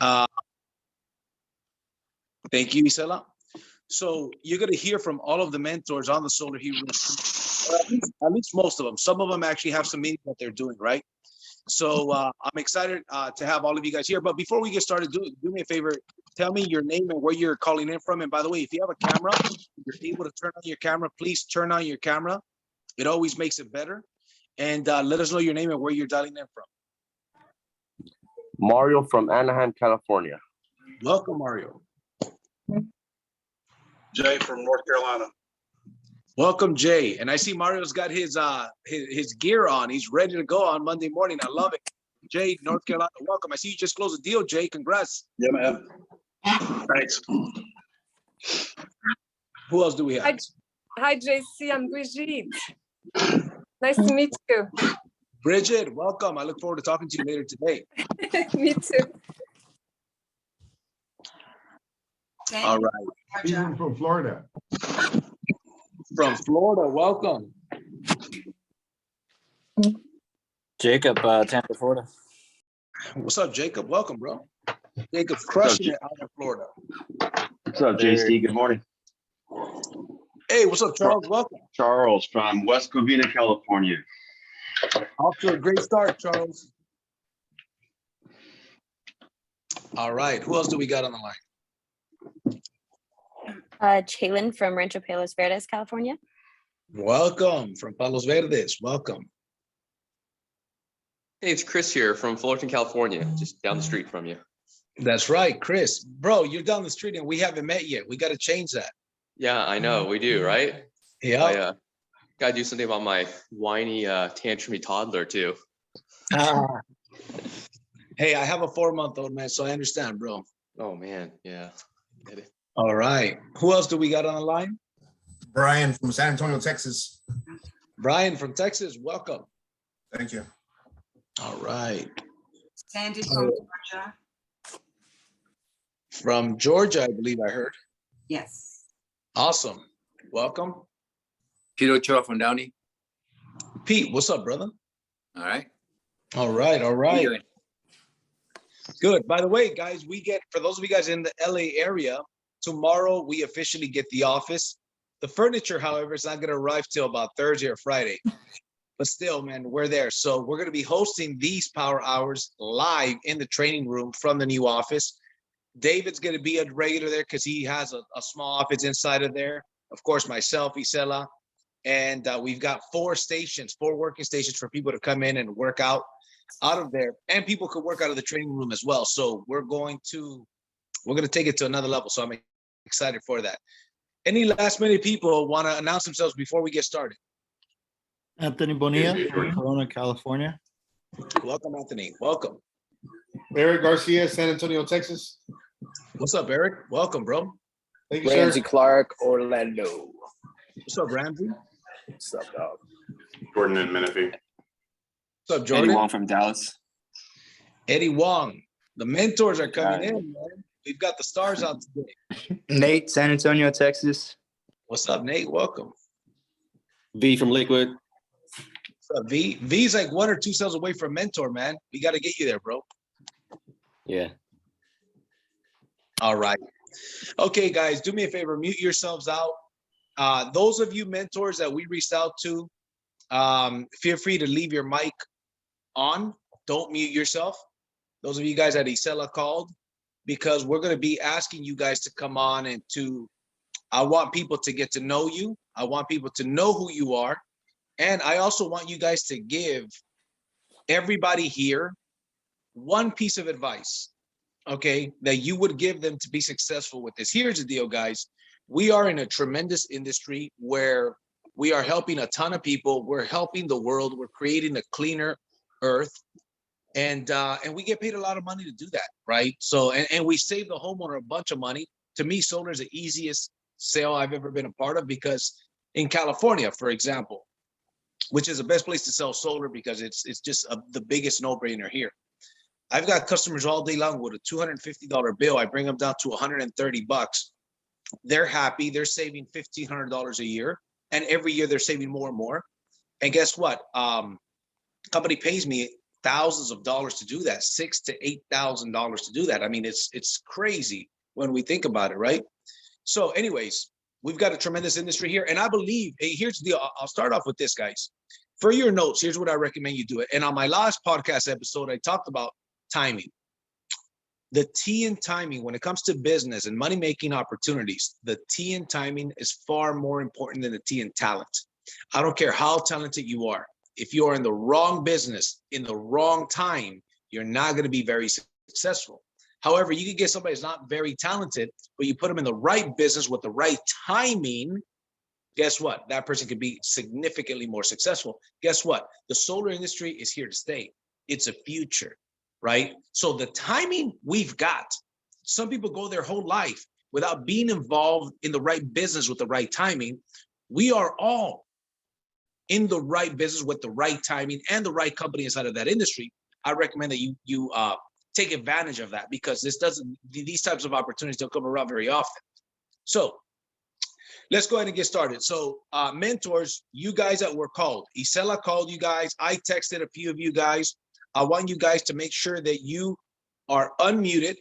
Uh, Thank you, Isela. So you're going to hear from all of the mentors on the Solar Heroes, or at least most of them. Some of them actually have some meetings that they're doing, right? So I'm excited to have all of you guys here. But before we get started, do me a favor. Tell me your name and where you're calling in from. And by the way, if you have a camera, you're able to turn on your camera, please turn on your camera. It always makes it better. And let us know your name and where you're dialing in from. Mario from Anaheim, California. Welcome, Mario. Jay from North Carolina. Welcome, Jay. And I see Mario's got his gear on. He's ready to go on Monday morning. I love it. Jay, North Carolina, welcome. I see you just closed a deal, Jay. Congrats. Yeah, man. Thanks. Who else do we have? Hi, JC. I'm Brigitte. Nice to meet you. Bridget, welcome. I look forward to talking to you later today. Me too. All right. Even from Florida. From Florida, welcome. Jacob, Tampa, Florida. What's up, Jacob? Welcome, bro. Jacob's crushing it out in Florida. What's up, JC? Good morning. Hey, what's up, Charles? Welcome. Charles from West Covina, California. Off to a great start, Charles. All right. Who else do we got on the line? Chalin from Rancho Palos Verdes, California. Welcome from Palos Verdes. Welcome. Hey, it's Chris here from Fullerton, California, just down the street from you. That's right, Chris. Bro, you're down the street and we haven't met yet. We got to change that. Yeah, I know, we do, right? Yeah. I gotta do something about my whiny, tantrumy toddler too. Hey, I have a 4-month-old, man, so I understand, bro. Oh man, yeah. All right. Who else do we got on the line? Brian from San Antonio, Texas. Brian from Texas, welcome. Thank you. All right. Sandy from Georgia. From Georgia, I believe I heard. Yes. Awesome. Welcome. Pete Ochoa from Downey. Pete, what's up, brother? All right. All right. All How you right. doing? Good. By the way, guys, we get, for those of you guys in the LA area, tomorrow we officially get the office. The furniture, however, is not going to arrive till about Thursday or Friday. But still, man, we're there. So we're going to be hosting these Powur Hours live in the training room from the new office. David's going to be a regular there because he has a small office inside of there. Of course, myself, Isela. And we've got 4 working stations for people to come in and work out of there. And people could work out of the training room as well. So we're going to take it to another level. So I'm excited for that. Any last minute people want to announce themselves before we get started? Anthony Bonilla from Corona, California. Welcome, Anthony. Welcome. Eric Garcia, San Antonio, Texas. What's up, Eric? Welcome, bro. Thank you, Ramsey sir. Clark, Orlando. What's up, Ramsey? What's up, dog? Jordan and Menifee. What's up, Jordan? Eddy Wong from Dallas. Eddie Wong. The mentors are coming in, man. We've got the stars out today. Nate, San Antonio, Texas. What's up, Nate? Welcome. V from Lakewood. What's up, V? V's like 1 or 2 cells away from mentor, man. We got to get you there, bro. Yeah. All right. Okay, guys, do me a favor. Mute yourselves out. Those of you mentors that we reached out to, feel free to leave your mic on. Don't mute yourself. Those of you guys that Isela called, because we're going to be asking you guys to come on and I want people to get to know you. I want people to know who you are. And I also want you guys to give everybody here one piece of advice, okay, that you would give them to be successful with this. Here's the deal, guys. We are in a tremendous industry where we are helping a ton of people. We're helping the world. We're creating a cleaner earth. And we get paid a lot of money to do that, right? So, and we save the homeowner a bunch of money. To me, solar is the easiest sale I've ever been a part of, because in California, for example, which is the best place to sell solar because it's just the biggest no-brainer here. I've got customers all day long with a $250 bill. I bring them down to $130. They're happy. They're saving $1,500 a year. And every year they're saving more and more. And guess what? Company pays me thousands of dollars to do that, $6,000 to $8,000 to do that. I mean, it's crazy when we think about it, right? So anyways, we've got a tremendous industry here. And I believe, hey, here's the deal. I'll start off with this, guys. For your notes, here's what I recommend you do it. And on my last podcast episode, I talked about timing. The T in timing, when it comes to business and money-making opportunities, the T in timing is far more important than the T in talent. I don't care how talented you are. If you are in the wrong business, in the wrong time, you're not going to be very successful. However, you can get somebody who's not very talented, but you put them in the right business with the right timing. Guess what? That person could be significantly more successful. Guess what? The solar industry is here to stay. It's a future, right? So the timing we've got, some people go their whole life without being involved in the right business with the right timing. We are all in the right business with the right timing and the right company inside of that industry. I recommend that you take advantage of that, because these types of opportunities don't come around very often. So let's go ahead and get started. So mentors, you guys that were called, Isela called you guys. I texted a few of you guys. I want you guys to make sure that you are unmuted.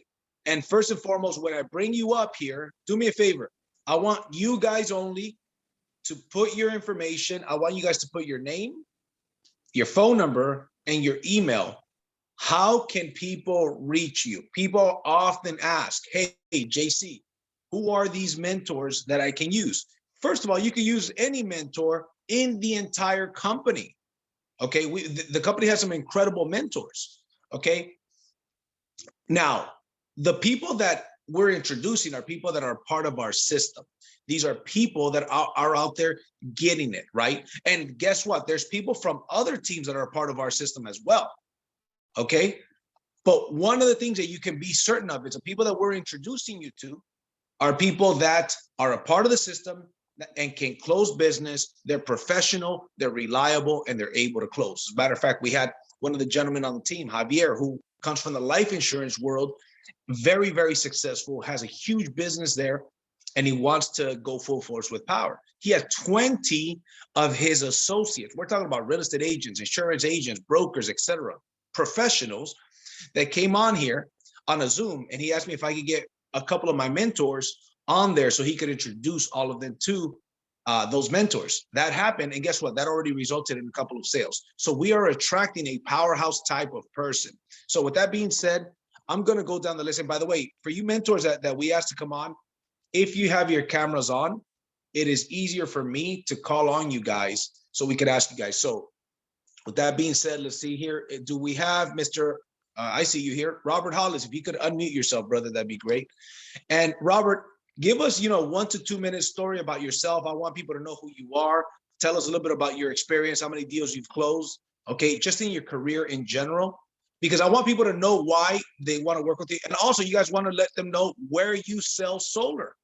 And first and foremost, when I bring you up here, do me a favor. I want you guys only to put your information. I want you guys to put your name, your phone number, and your email. How can people reach you? People often ask, hey, JC, who are these mentors that I can use? First of all, you can use any mentor in the entire company. Okay, the company has some incredible mentors. Okay, now the people that we're introducing are people that are part of our system. These are people that are out there getting it, right? And guess what? There's people from other teams that are a part of our system as well. Okay, but one of the things that you can be certain of is the people that we're introducing you to are people that are a part of the system and can close business. They're professional, they're reliable, and they're able to close. As a matter of fact, we had one of the gentlemen on the team, Javier, who comes from the life insurance world, very, very successful, has a huge business there, and he wants to go full force with Powur. He has 20 of his associates. We're talking about real estate agents, insurance agents, brokers, etc., professionals that came on here on a Zoom, and he asked me if I could get a couple of my mentors on there so he could introduce all of them to those mentors. That happened, and guess what? That already resulted in a couple of sales. So we are attracting a powerhouse type of person. So with that being said, I'm going to go down the list. And by the way, for you mentors that we asked to come on, if you have your cameras on, it is easier for me to call on you guys so we could ask you guys. So with that being said, let's see here. Do we have Mr. I see you here, Robert Hollis? If you could unmute yourself, brother, that'd be great. And Robert, give us, 1 to 2 minute story about yourself. I want people to know who you are. Tell us a little bit about your experience, how many deals you've closed, okay, just in your career in general, because I want people to know why they want to work with you. And also, you guys want to let them know where you sell solar.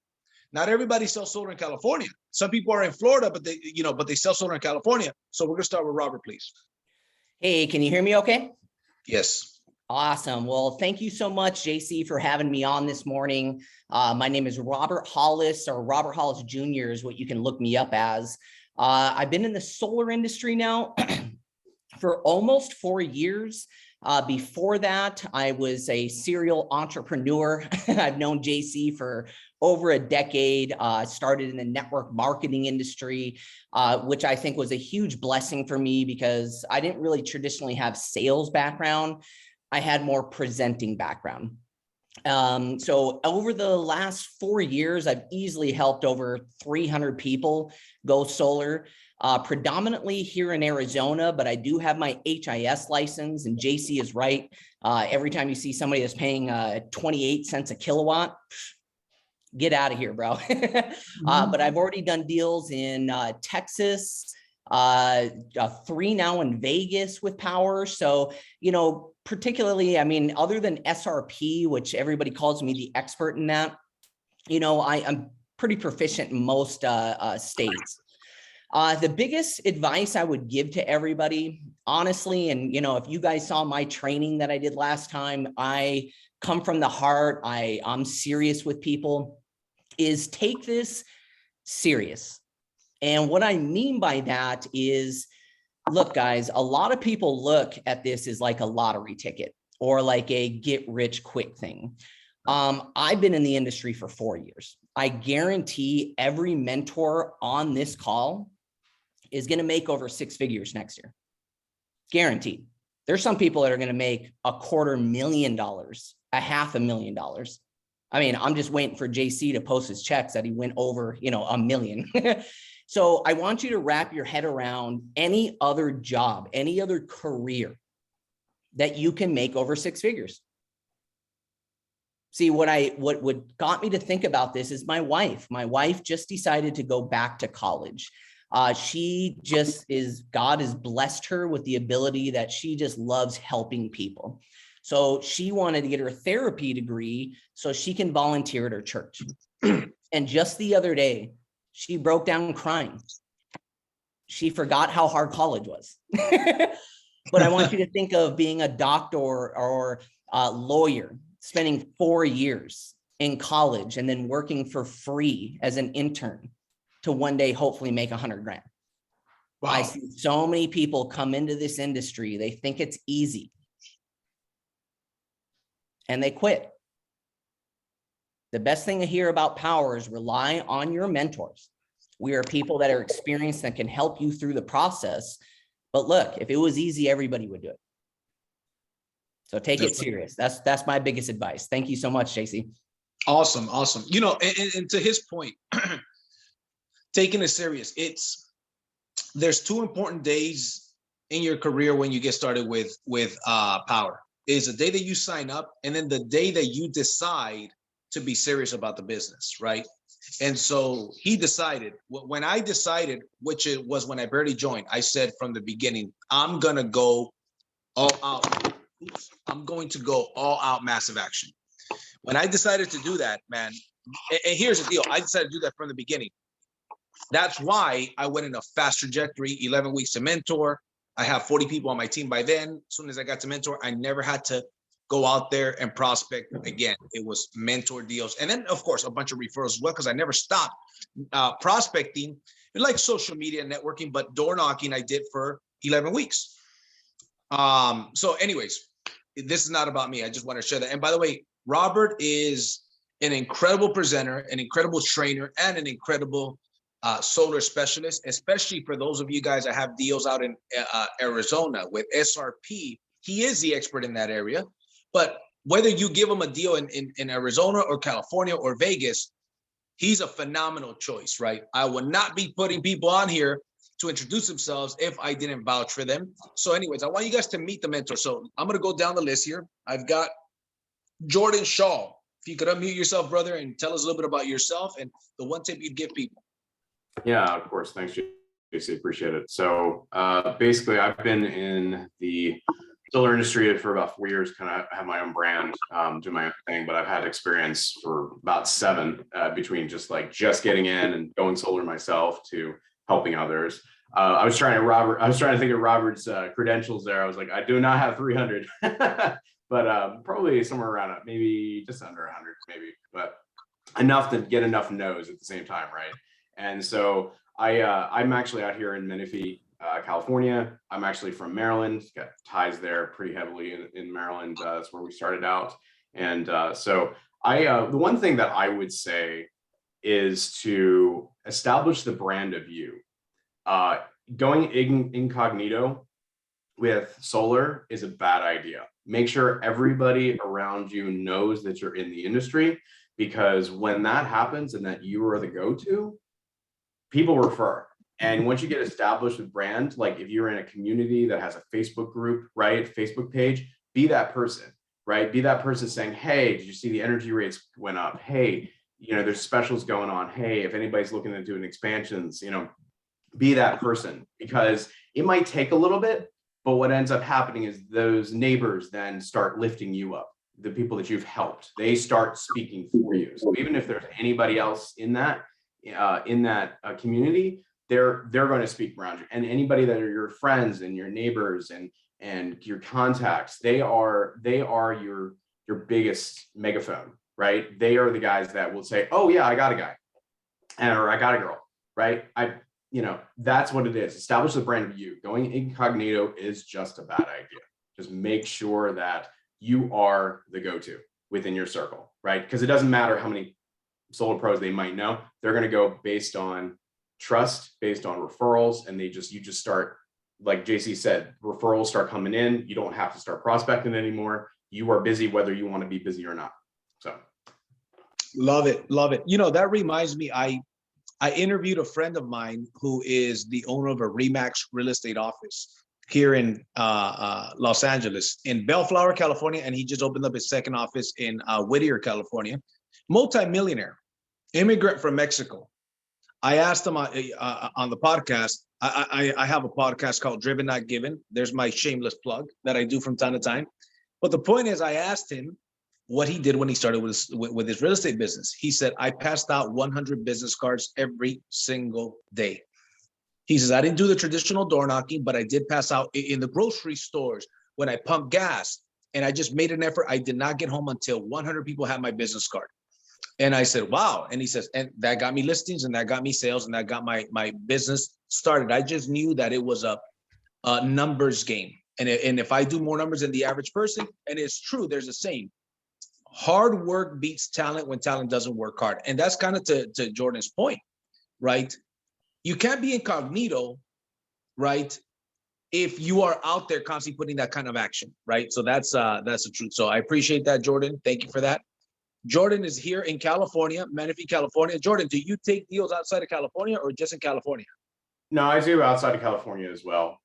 Not everybody sells solar in California. Some people are in Florida, but they sell solar in California. So we're going to start with Robert, please. Hey, can you hear me okay? Yes. Awesome. Well, thank you so much, JC, for having me on this morning. My name is Robert Hollis, or Robert Hollis Jr. is what you can look me up as. I've been in the solar industry now for almost 4 years. Before that, I was a serial entrepreneur. I've known JC for over a decade. Started in the network marketing industry, which I think was a huge blessing for me because I didn't really traditionally have sales background. I had more presenting background. So over the last 4 years, I've easily helped over 300 people go solar. Predominantly here in Arizona, but I do have my HIS license, and JC is right. Every time you see somebody that's paying 28 cents a kilowatt, get out of here, bro. But I've already done deals in Texas, 3 now in Vegas with Powur. So, particularly, I mean, other than SRP, which everybody calls me the expert in that, I'm pretty proficient in most states. The biggest advice I would give to everybody, honestly, and if you guys saw my training that I did last time, I come from the heart. I'm serious with people, is take this serious. And what I mean by that is look, guys, a lot of people look at this as like a lottery ticket or like a get rich quick thing. I've been in the industry for 4 years. I guarantee every mentor on this call is going to make over 6 figures next year. Guaranteed. There's some people that are going to make $250,000, $500,000. I mean, I'm just waiting for JC to post his checks that he went over, $1 million. So I want you to wrap your head around any other job, any other career that you can make over 6 figures. See, what got me to think about this is my wife. My wife just decided to go back to college. She just God has blessed her with the ability that she just loves helping people. So she wanted to get her therapy degree so she can volunteer at her church. And just the other day, she broke down crying. She forgot how hard college was. But I want you to think of being a doctor or a lawyer, spending 4 years in college and then working for free as an intern to one day hopefully make $100,000. Wow. I see so many people come into this industry, they think it's easy and they quit. The best thing to hear about Powur is rely on your mentors. We are people that are experienced and can help you through the process. But look, if it was easy, everybody would do it. So take it serious. That's my biggest advice. Thank you so much, JC. Awesome. Awesome. And to his point, taking it serious, there's 2 important days in your career when you get started with Powur. Is the day that you sign up and then the day that you decide to be serious about the business, right? And so he decided, when I decided, which it was when I barely joined, I said from the beginning, I'm going to go all out. I'm going to go all out massive action. When I decided to do that, man, and here's the deal. I decided to do that from the beginning. That's why I went in a fast trajectory, 11 weeks to mentor. I have 40 people on my team by then. As soon as I got to mentor, I never had to go out there and prospect again. It was mentor deals. And then, of course, a bunch of referrals as well, because I never stopped prospecting, like social media networking, but door knocking I did for 11 weeks. So anyways, this is not about me. I just want to share that. And by the way, Robert is an incredible presenter, an incredible trainer, and an incredible solar specialist, especially for those of you guys that have deals out in Arizona with SRP. He is the expert in that area. But whether you give him a deal in Arizona or California or Vegas, he's a phenomenal choice, right? I would not be putting people on here to introduce themselves if I didn't vouch for them. So anyways, I want you guys to meet the mentor. So I'm going to go down the list here. I've got Jordan Shaw. If you could unmute yourself, brother, and tell us a little bit about yourself and the one tip you'd give people. Yeah, of course. Thanks, JC. Appreciate it. So basically, I've been in the solar industry for about 4 years, kind of have my own brand, do my own thing, but I've had experience for about 7 between just getting in and going solar myself to helping others. I was trying to think of Robert's credentials there. I was like, I do not have 300, but probably somewhere around maybe just under 100, maybe, but enough to get enough no's at the same time, right? And so I'm actually out here in Menifee, California. I'm actually from Maryland, got ties there pretty heavily in Maryland. That's where we started out. And so the one thing that I would say is to establish the brand of you. Going incognito with solar is a bad idea. Make sure everybody around you knows that you're in the industry, because when that happens and that you are the go-to, people refer. And once you get established with brand, like if you're in a community that has a Facebook group, right? Facebook page, be that person, right? Be that person saying, hey, did you see the energy rates went up? Hey, there's specials going on. Hey, if anybody's looking to do an expansions, be that person, because it might take a little bit, but what ends up happening is those neighbors then start lifting you up. The people that you've helped, they start speaking for you. So even if there's anybody else in that community, they're going to speak around you. And anybody that are your friends and your neighbors and your contacts, they are your biggest megaphone, right? They are the guys that will say, oh yeah, I got a guy, or I got a girl, right? that's what it is. Establish the brand of you. Going incognito is just a bad idea. Just make sure that you are the go-to within your circle, right? Because it doesn't matter how many solar pros they might know. They're going to go based on trust, based on referrals, and you just start, like JC said, referrals start coming in. You don't have to start prospecting anymore. You are busy whether you want to be busy or not. So love it. That reminds me, I interviewed a friend of mine who is the owner of a Remax real estate office here in Los Angeles, in Bellflower, California, and he just opened up his second office in Whittier, California. Multi-millionaire, immigrant from Mexico. I asked him on the podcast. I have a podcast called Driven Not Given. There's my shameless plug that I do from time to time. But the point is, I asked him what he did when he started with his real estate business. He said, I passed out 100 business cards every single day. He says, I didn't do the traditional door knocking, but I did pass out in the grocery stores when I pumped gas, and I just made an effort. I did not get home until 100 people had my business card. And I said, wow. And he says, and that got me listings, and that got me sales, and that got my business started. I just knew that it was a numbers game. And if I do more numbers than the average person, and it's true, there's a saying, hard work beats talent when talent doesn't work hard. And that's kind of to Jordan's point, right? You can't be incognito, right? If you are out there constantly putting that kind of action, right? So that's the truth. So I appreciate that, Jordan. Thank you for that. Jordan is here in California, Menifee, California. Jordan, do you take deals outside of California or just in California? no, I do outside of California as well.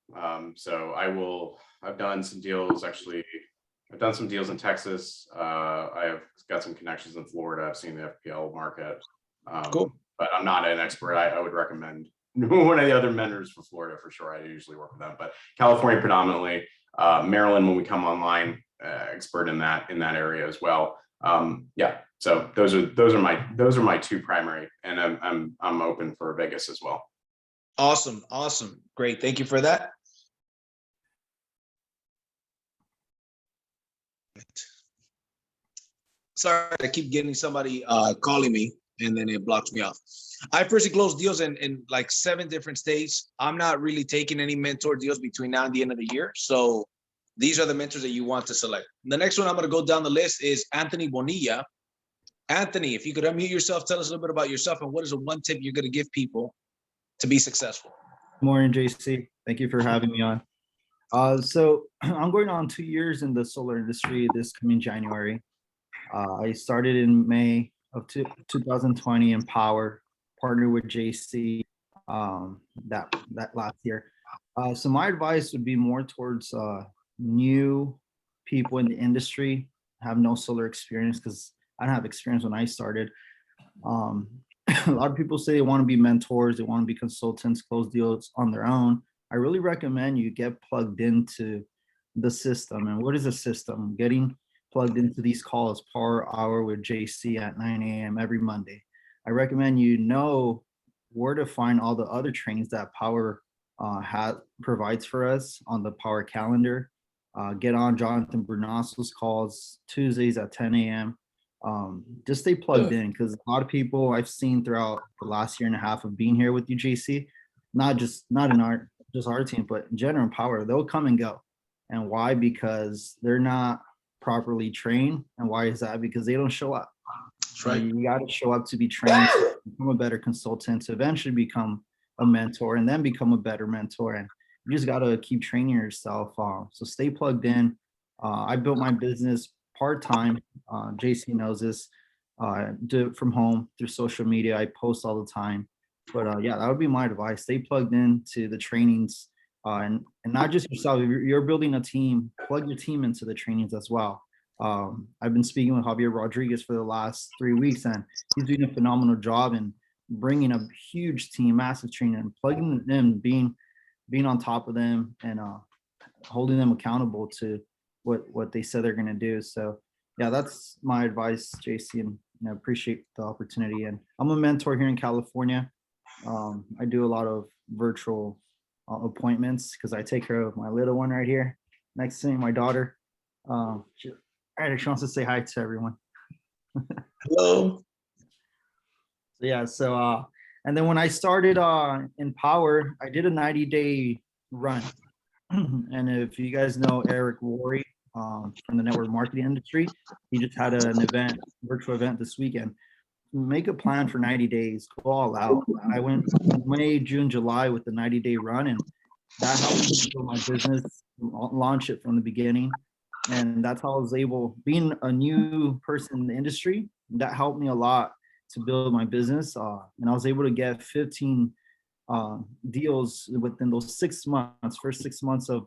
So I've done some deals, actually. I've done some deals in Texas. I have got some connections in Florida. I've seen the FPL market. Cool. But I'm not an expert. I would recommend one of the other mentors for Florida for sure. I usually work with them, but California predominantly. Maryland, when we come online, expert in that area as well. Yeah. So those are my two primary, and I'm open for Vegas as well. Awesome. Great. Thank you for that. Sorry, I keep getting somebody calling me, and then it blocks me off. I personally close deals in like 7 different states. I'm not really taking any mentor deals between now and the end of the year. So these are the mentors that you want to select. The next one I'm going to go down the list is Anthony Bonilla. Anthony, if you could unmute yourself, tell us a little bit about yourself and what is the one tip you're going to give people to be successful. Good morning, JC. Thank you for having me on. So I'm going on 2 years in the solar industry this coming January. I started in May of 2020 in Powur, partnered with JC that last year. So my advice would be more towards new people in the industry, have no solar experience, because I don't have experience when I started. A lot of people say they want to be mentors, they want to be consultants, close deals on their own. I really recommend you get plugged into the system. And what is a system? Getting plugged into these calls, Powur Hour with JC at 9 a.m. every Monday. I recommend you know where to find all the other trainings that Powur provides for us on the Powur calendar. Get on Jonathan Bernasso's calls Tuesdays at 10 a.m. Just stay plugged in, because a lot of people I've seen throughout the last year and a half of being here with you, JC, not in our team, but in general in Powur, they'll come and go. And why? Because they're not properly trained. And why is that? Because they don't show up. That's right. You got to show up to be trained, to become a better consultant, to eventually become a mentor, and then become a better mentor. And you just got to keep training yourself. So stay plugged in. I built my business part-time. JC knows this. Do it from home through social media. I post all the time. But yeah, that would be my advice. Stay plugged in to the trainings, and not just yourself. If you're building a team, plug your team into the trainings as well. I've been speaking with Javier Rodriguez for the last 3 weeks, and he's doing a phenomenal job in bringing a huge team, massive training, and plugging them, being on top of them, and holding them accountable to what they said they're going to do. So yeah, that's my advice, JC, and I appreciate the opportunity. And I'm a mentor here in California. I do a lot of virtual appointments because I take care of my little one right here next to me, my daughter. She wants to say hi to everyone. Hello. So And then when I started in Powur, I did a 90-day run. And if you guys know Eric Worre from the network marketing industry, he just had an event, virtual event this weekend. Make a plan for 90 days, go all out. I went May, June, July with the 90-day run, and that helped me build my business, launch it from the beginning. And that's how I was able, being a new person in the industry, that helped me a lot to build my business. And I was able to get 15 deals within those 6 months, first 6 months of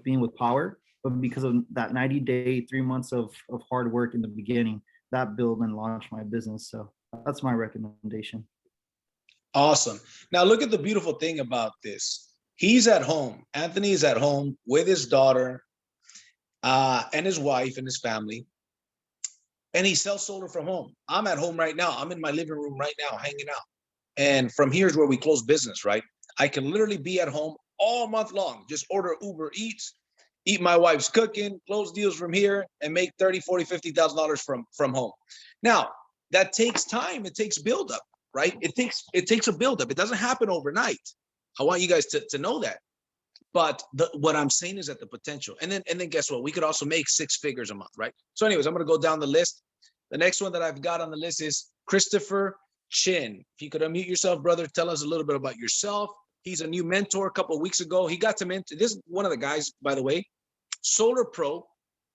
being with Powur. But because of that 90-day, 3 months of hard work in the beginning, that built and launched my business. So that's my recommendation. Awesome. Now look at the beautiful thing about this. He's at home. Anthony is at home with his daughter and his wife and his family. And he sells solar from home. I'm at home right now. I'm in my living room right now, hanging out. And from here's where we close business, right? I can literally be at home all month long. Just order Uber Eats, eat my wife's cooking, close deals from here, and make $30,000, $40,000, $50,000 from home. Now, that takes time. It takes buildup, right? It takes a buildup. It doesn't happen overnight. I want you guys to know that. But what I'm saying is that the potential. And then guess what? We could also make 6 figures a month, right? So anyways, I'm going to go down the list. The next one that I've got on the list is Christopher Chin. If you could unmute yourself, brother, tell us a little bit about yourself. He's a new mentor a couple of weeks ago. He got to mentor. This is one of the guys, by the way, Solar Pro,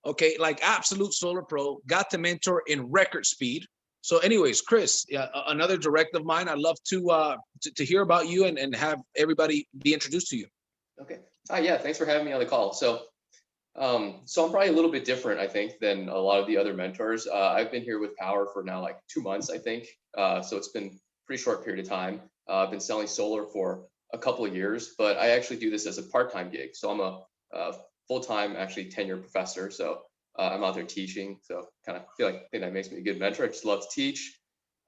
okay, like absolute Solar Pro, got to mentor in record speed. So anyways, Chris, another direct of mine. I'd love to hear about you and have everybody be introduced to you. Okay. Hi, yeah, thanks for having me on the call. So I'm probably a little bit different, I think, than a lot of the other mentors. I've been here with Powur for now like 2 months, I think. So it's been a pretty short period of time. I've been selling solar for a couple of years, but I actually do this as a part-time gig. So I'm a full-time, actually tenured professor. So I'm out there teaching. So kind of I think that makes me a good mentor. I just love to teach.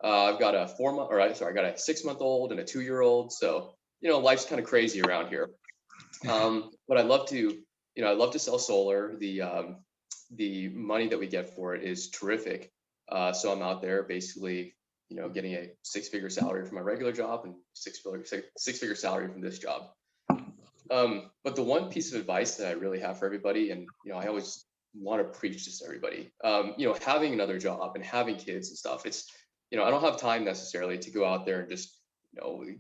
I've got a 6-month-old and a 2-year-old. So, life's kind of crazy around here. But I love to sell solar. The money that we get for it is terrific. So I'm out there basically, getting a 6-figure salary from my regular job and six-figure salary from this job. But the one piece of advice that I really have for everybody, and I always want to preach this to everybody, having another job and having kids and stuff, it's, I don't have time necessarily to go out there and just,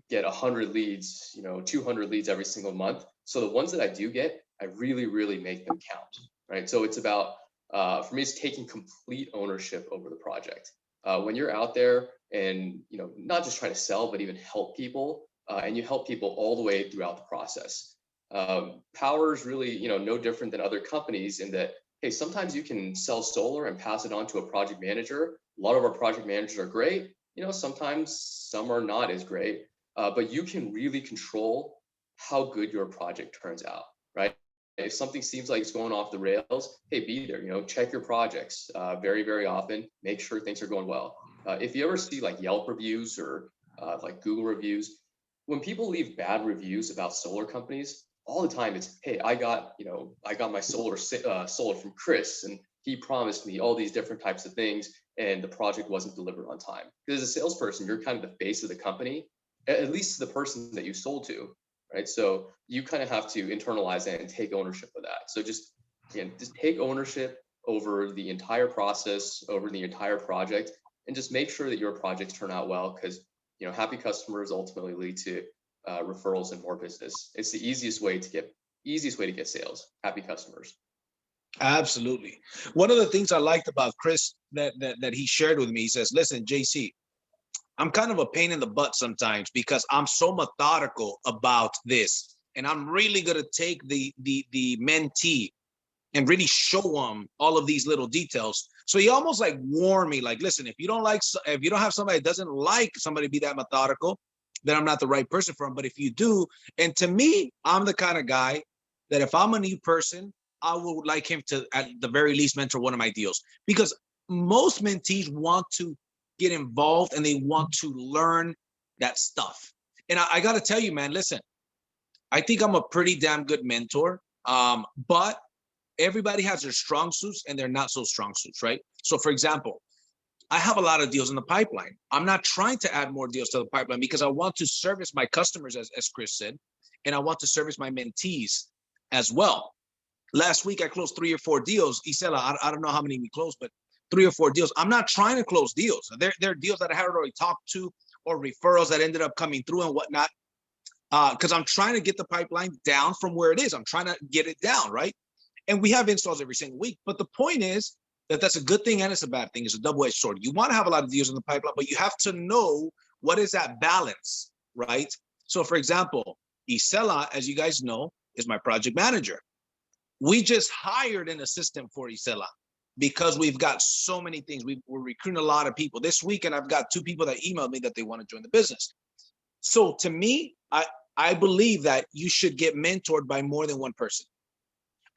get 100 leads, 200 leads every single month. So the ones that I do get, I really, really make them count, right? So it's about, for me, it's taking complete ownership over the project. When you're out there and, not just trying to sell, but even help people, and you help people all the way throughout the process. Powur is really, no different than other companies in that, hey, sometimes you can sell solar and pass it on to a project manager. A lot of our project managers are great. Sometimes some are not as great, but you can really control how good your project turns out, right? If something seems like it's going off the rails, hey, be there, check your projects very, very often, make sure things are going well. If you ever see like Yelp reviews or like Google reviews, when people leave bad reviews about solar companies, all the time it's, hey, I got my solar from Chris and he promised me all these different types of things and the project wasn't delivered on time. Because as a salesperson, you're kind of the face of the company, at least the person that you sold to, right? So you kind of have to internalize that and take ownership of that. So just take ownership over the entire process, over the entire project, and just make sure that your projects turn out well, because happy customers ultimately lead to referrals and more business. It's the easiest way to get sales, happy customers. Absolutely. One of the things I liked about Chris that he shared with me, he says, listen, JC, I'm kind of a pain in the butt sometimes because I'm so methodical about this. And I'm really going to take the mentee and really show them all of these little details. So he almost like warned me, like, listen, if you don't have somebody that doesn't like somebody to be that methodical, then I'm not the right person for him. But if you do, and to me, I'm the kind of guy that if I'm a new person, I would like him to, at the very least, mentor one of my deals, because most mentees want to get involved and they want to learn that stuff. And I got to tell you, man, listen, I think I'm a pretty damn good mentor, but everybody has their strong suits and their not so strong suits, right? So for example, I have a lot of deals in the pipeline. I'm not trying to add more deals to the pipeline because I want to service my customers, as Chris said, and I want to service my mentees as well. Last week, I closed 3 or 4 deals. Isela, I don't know how many we closed, but 3 or 4 deals. I'm not trying to close deals. They're deals that I had already talked to or referrals that ended up coming through and whatnot. Because I'm trying to get the pipeline down from where it is. I'm trying to get it down, right? And we have installs every single week. But the point is that that's a good thing and it's a bad thing. It's a double-edged sword. You want to have a lot of deals in the pipeline, but you have to know what is that balance, right? So for example, Isela, as you guys know, is my project manager. We just hired an assistant for Isela because we've got so many things. We're recruiting a lot of people. This weekend, I've got 2 people that emailed me that they want to join the business. So to me, I believe that you should get mentored by more than one person.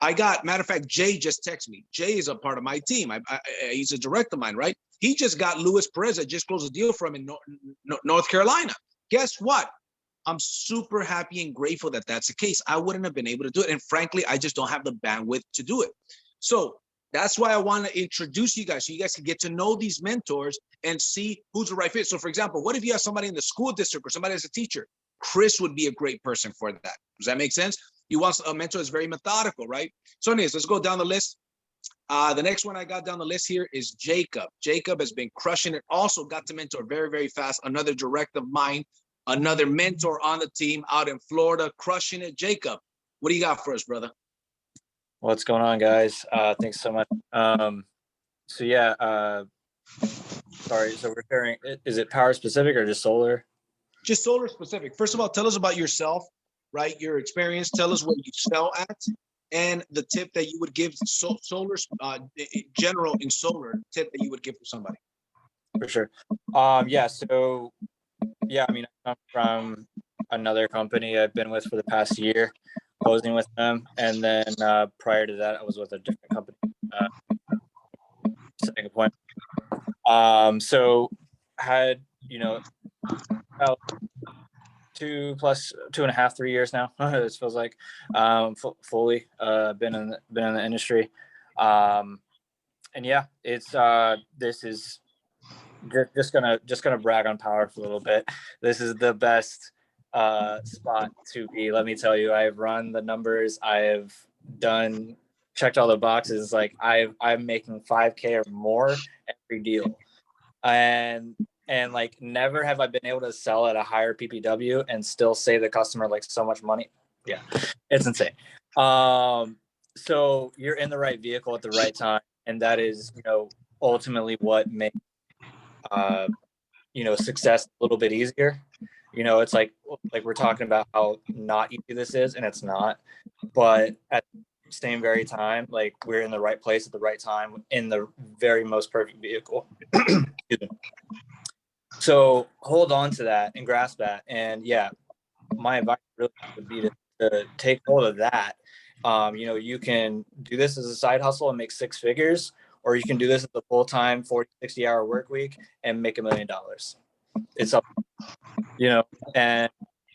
Matter of fact, Jay just texted me. Jay is a part of my team. He's a direct of mine, right? He just got Luis Perez that just closed a deal for him in North Carolina. Guess what? I'm super happy and grateful that that's the case. I wouldn't have been able to do it. And frankly, I just don't have the bandwidth to do it. So that's why I want to introduce you guys so you guys can get to know these mentors and see who's the right fit. So for example, what if you have somebody in the school district or somebody as a teacher? Chris would be a great person for that. Does that make sense? You want a mentor that's very methodical, right? So anyways, let's go down the list. The next one I got down the list here is Jacob. Jacob has been crushing it. Also got to mentor very, very fast. Another direct of mine, another mentor on the team out in Florida, crushing it. Jacob, what do you got for us, brother? What's going on, guys? Thanks so much. So yeah, sorry. So we're hearing, is it power specific or just solar? Just solar specific. First of all, tell us about yourself, right? Your experience. Tell us what you sell at, and the tip that you would give solar, general in solar tip that you would give for somebody. For sure. Yeah. So yeah, I mean, I come from another company I've been with for the past year, closing with them, and then prior to that, I was with a different company. Second point. So had about 2.5, 3 years now. This feels like fully been in the industry, and yeah, it's this is just gonna brag on Powur for a little bit. This is the best spot to be. Let me tell you, I've run the numbers. I have checked all the boxes. Like I'm making 5K or more every deal, and like never have I been able to sell at a higher PPW and still save the customer like so much money. Yeah, it's insane. So you're in the right vehicle at the right time, and that is ultimately what makes success a little bit easier. It's like we're talking about how not easy this is, and it's not, but at the same very time, like we're in the right place at the right time in the very most perfect vehicle. So hold on to that and grasp that. And yeah, my advice really would be to take hold of that. You can do this as a side hustle and make 6 figures, or you can do this as a full-time 40, 60-hour work week and make $1 million. It's up, and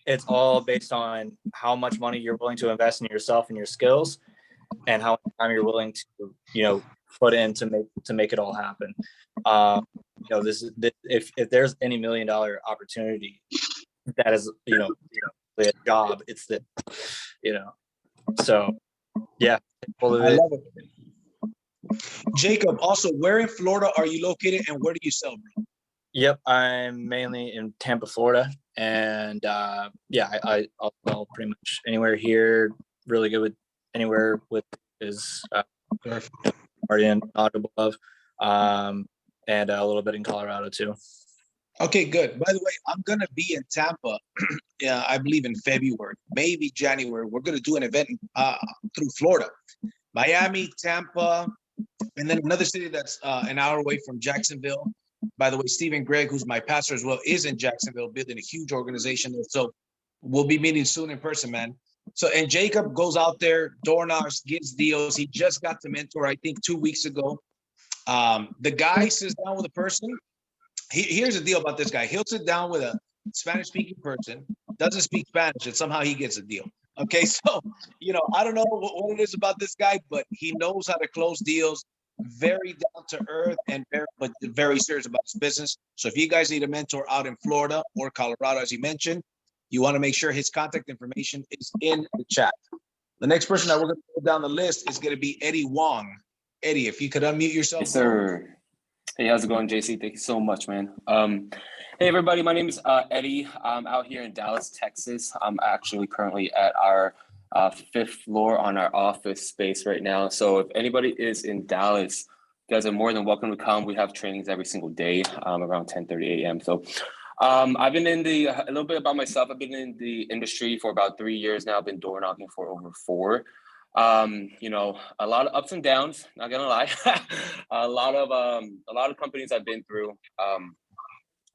it's all based on how much money you're willing to invest in yourself and your skills, and how much time you're willing to, put in to make it all happen. This if there's any $1 million opportunity that is, a job, it's the, so yeah. I love it. Jacob, also, where in Florida are you located and where do you sell, bro? Yep, I'm mainly in Tampa, Florida, and I'll sell pretty much anywhere here. Really good with anywhere with is already in audible of, and a little bit in Colorado too. Okay, good. By the way, I'm gonna be in Tampa. I believe in February, maybe January. We're gonna do an event through Florida, Miami, Tampa, and then another city that's an hour away from Jacksonville. By the way, Stephen Gregg, who's my pastor as well, is in Jacksonville, building a huge organization. So we'll be meeting soon in person, man. So, and Jacob goes out there, door knocks, gets deals. He just got the mentor, I think 2 weeks ago. The guy sits down with a person. Here's the deal about this guy. He'll sit down with a Spanish-speaking person, doesn't speak Spanish, and somehow he gets a deal. Okay, so, I don't know what it is about this guy, but he knows how to close deals. very down to earth and very serious about his business. So if you guys need a mentor out in Florida or Colorado, as he mentioned, you want to make sure his contact information is in the chat. The next person that we're going to put down the list is going to be Eddy Wong. Eddy, if you could unmute yourself. Yes, sir. Hey, how's it going, JC? Thank you so much, man. Hey, everybody. My name is Eddy. I'm out here in Dallas, Texas. I'm actually currently at our 5th floor on our office space right now. So if anybody is in Dallas, you guys are more than welcome to come. We have trainings every single day around 10:30 a.m. So I've been in a little bit about myself. I've been in the industry for about 3 years now. I've been door knocking for over 4. You know, a lot of ups and downs, not gonna lie. a lot of companies I've been through,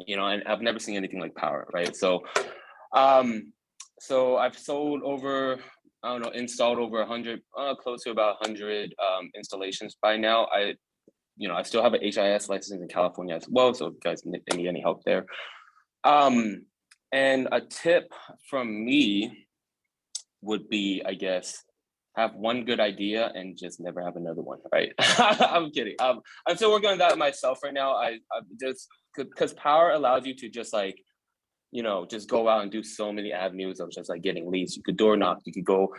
you know, and I've never seen anything like Powur, right? So so I've sold over, I don't know, installed over 100, close to about 100 installations by now. You know, I still have an HIS license in California as well, so if you guys need any help there. And a tip from me would be, I guess, have one good idea and just never have another one, right? I'm kidding. I'm still working on that myself right now. I just, because Powur allows you to just like, you know, just go out and do so many avenues of just like getting leads. You could door knock, you could go,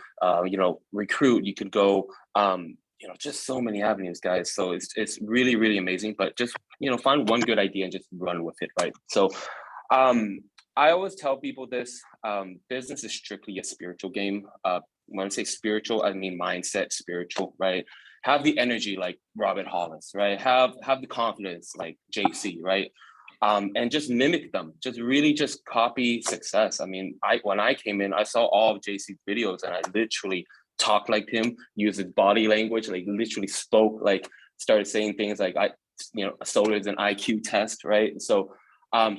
you know, recruit, you could go, you know, just so many avenues, guys. So it's really, really amazing, but just, you know, find one good idea and just run with it, right? So I always tell people this, business is strictly a spiritual game. When I say spiritual, I mean mindset spiritual, right? Have the energy like Hollis, right? Have the confidence like JC, right? And just mimic them. Just really just copy success. I mean, when I came in, I saw all of JC's videos and I literally talked like him, used his body language, like literally spoke, like started saying things like, you know, solar is an IQ test, right? So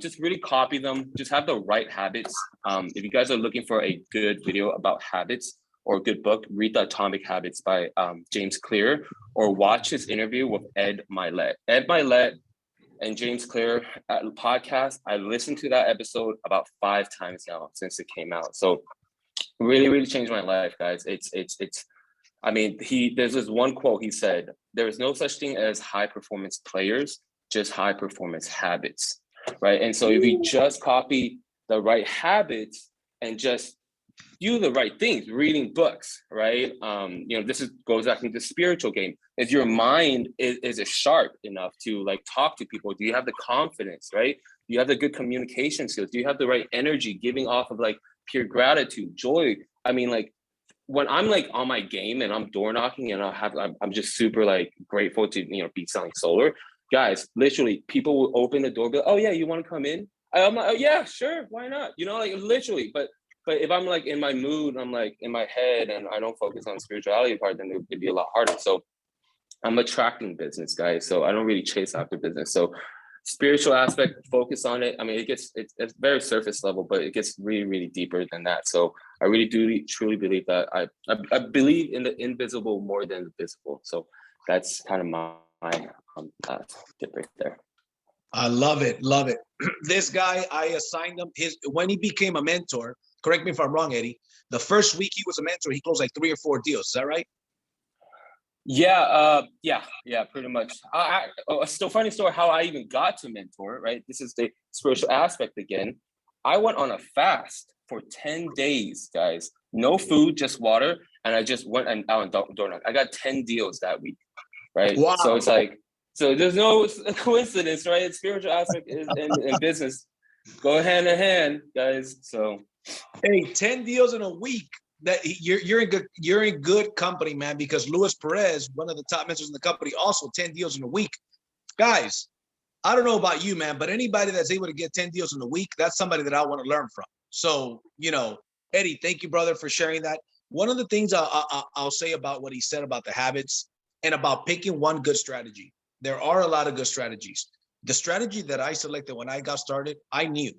just really copy them, just have the right habits. If you guys are looking for a good video about habits or a good book, read The Atomic Habits by James Clear, or watch his interview with Ed Milet. Ed Milet and James Clear podcast, I listened to that episode about 5 times now since it came out. So really, really changed my life, guys. I mean, there's this one quote he said, there is no such thing as high performance players, just high performance habits, right? And so if you just copy the right habits and just do the right things, reading books, right? You know, goes back into the spiritual game. Is your mind, is it sharp enough to like talk to people? Do you have the confidence, right? Do you have the good communication skills? Do you have the right energy giving off of like pure gratitude, joy? I mean, like when I'm like on my game and I'm door knocking and I'm just super like grateful to, you know, be selling solar. Guys, literally people will open the door, be like, oh yeah, you want to come in? I'm like, oh yeah, sure, why not? You know, like literally, but if I'm like in my mood, I'm like in my head and I don't focus on the spirituality part, then it'd be a lot harder. So I'm attracting business, guys. So I don't really chase after business. So spiritual aspect, focus on it. I mean, it's very surface level, but it gets really, really deeper than that. So I really do truly believe that I believe in the invisible more than the visible. So that's kind of my tip right there. I love it. Love it. This guy, I assigned him when he became a mentor, correct me if I'm wrong, Eddy, the first week he was a mentor, he closed like 3 or 4 deals. Is that right? Yeah, pretty much. Still funny story how I even got to mentor, right? This is the spiritual aspect again. I went on a fast for 10 days, guys. No food, just water. And I just went out and door knocked. I got 10 deals that week, right? Wow. So it's like, so there's no coincidence, right? Spiritual aspect and business go hand in hand, guys. So hey, 10 deals in a week. That you're in good company, man, because Perez, one of the top mentors in the company, also 10 deals in a week. Guys, I don't know about you, man, but anybody that's able to get 10 deals in a week, that's somebody that I want to learn from. So, you know, Eddy, thank you, brother, for sharing that. One of the things I'll say about what he said about the habits and about picking one good strategy. There are a lot of good strategies. The strategy that I selected when I got started, I knew